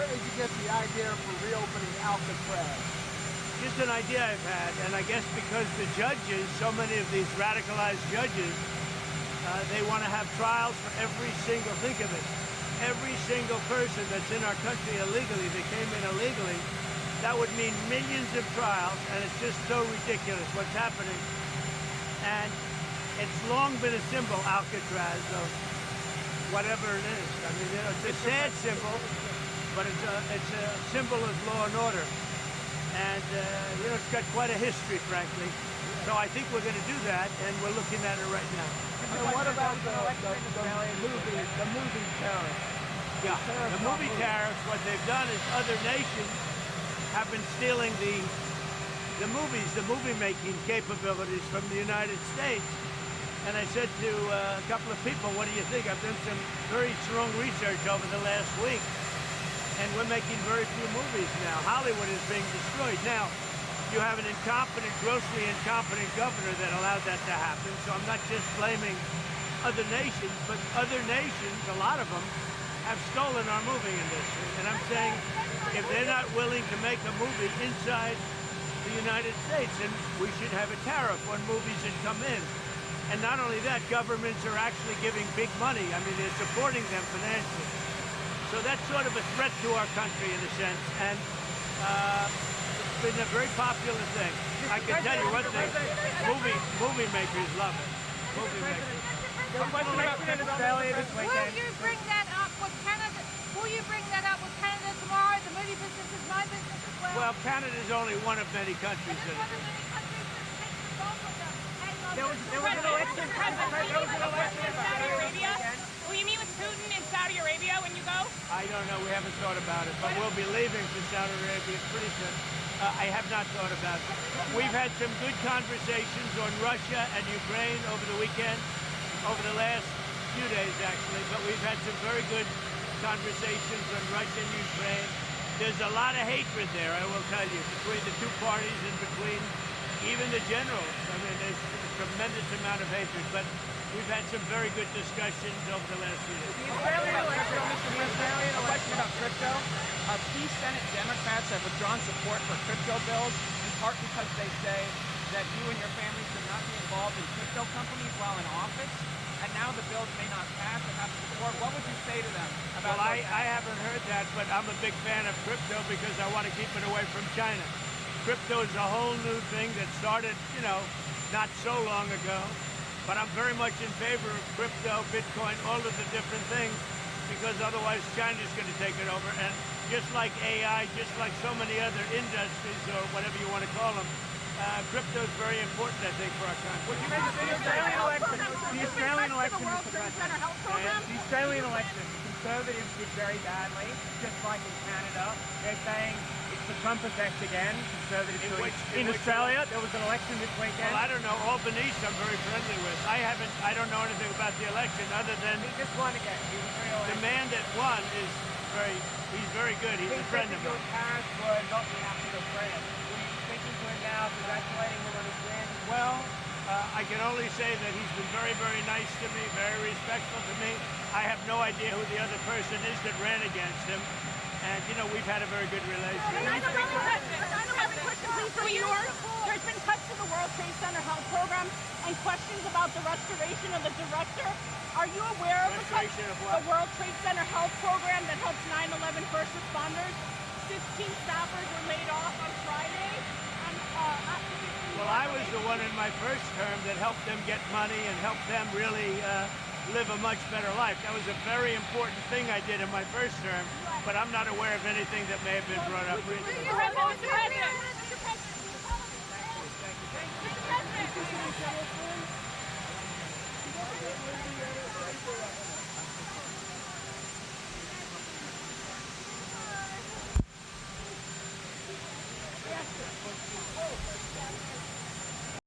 Where did you get the idea for reopening Alcatraz? Just an idea I've had, and I guess because the judges, so many of these radicalized judges, they want to have trials for every single, think of it, every single person that's in our country illegally, that came in illegally. That would mean millions of trials, and it's just so ridiculous what's happening. And it's long been a symbol, Alcatraz, of whatever it is. I mean, you know, it's a sad symbol, but it's a symbol of law and order. And, you know, it's got quite a history, frankly. So I think we're going to do that, and we're looking at it right now. And what about the movie tariffs? Yeah, the movie tariffs, what they've done is other nations have been stealing the movies, the movie-making capabilities from the United States. And I said to a couple of people, what do you think? I've done some very strong research over the last week. And we're making very few movies now. Hollywood is being destroyed. Now, you have an incompetent, grossly incompetent governor that allowed that to happen. So I'm not just blaming other nations, but other nations, a lot of them, have stolen our movie industry. And I'm saying, if they're not willing to make a movie inside the United States, then we should have a tariff on movies that come in. And not only that, governments are actually giving big money. I mean, they're supporting them financially. So that's sort of a threat to our country in a sense, and it's been a very popular thing. I can tell you one thing, movie makers love it. Movie makers. Will you bring that up with Canada? Will you bring that up with Canada tomorrow? The movie business is my business as well. Well, Canada is only one of many countries that one of many countries that takes both of them. There was an election. There was an election in Saudi Arabia. Will you meet with Putin in Saudi Arabia when you go? I don't know. We haven't thought about it, but we'll be leaving for Saudi Arabia pretty soon. I have not thought about it. We've had some good conversations on Russia and Ukraine over the weekend, over the last few days actually, but we've had some very good conversations on Russia and Ukraine. There's a lot of hatred there, I will tell you, between the two parties and between even the generals. I mean, there's a tremendous amount of hatred, but we've had some very good discussions over the last few years. The Australian election, Mr. President, a question about crypto. Key Senate Democrats have withdrawn support for crypto bills, in part because they say that you and your family should not be involved in crypto companies while in office. And now the bills may not pass or have support. What would you say to them about Well, I haven't heard that, but I'm a big fan of crypto because I want to keep it away from China. Crypto is a whole new thing that started, you know, not so long ago. But I'm very much in favor of crypto, Bitcoin, all of the different things, because otherwise China's going to take it over. And just like AI, just like so many other industries or whatever you want to call them, crypto is very important, I think, for our country. The Australian election, Mr. President. The Australian election, Conservatives did very badly, just like in Canada. They're saying it's the Trump effect again. Conservatives in Australia, there was an election this weekend. Well, I don't know. Albanese, I'm very friendly with. I don't know anything about the election other than He just won again. He was the man that won is he's very good. He's a friend of mine. Your parents were not the absolute friend. Were you speaking to him now, congratulating him on his win? Well, I can only say that he's been very, very nice to me, very respectful to me. I have no idea who the other person is that ran against him. And, you know, we've had a very good relationship. There's been cuts to the World Trade Center health program and questions about the restoration of the director. Are you aware of the World Trade Center health program that helps 9/11 first responders? 15 staffers were laid off on Friday. Well, I was the one in my first term that helped them get money and helped them really live a much better life. That was a very important thing I did in my first term, but I'm not aware of anything that may have been brought up recently. President.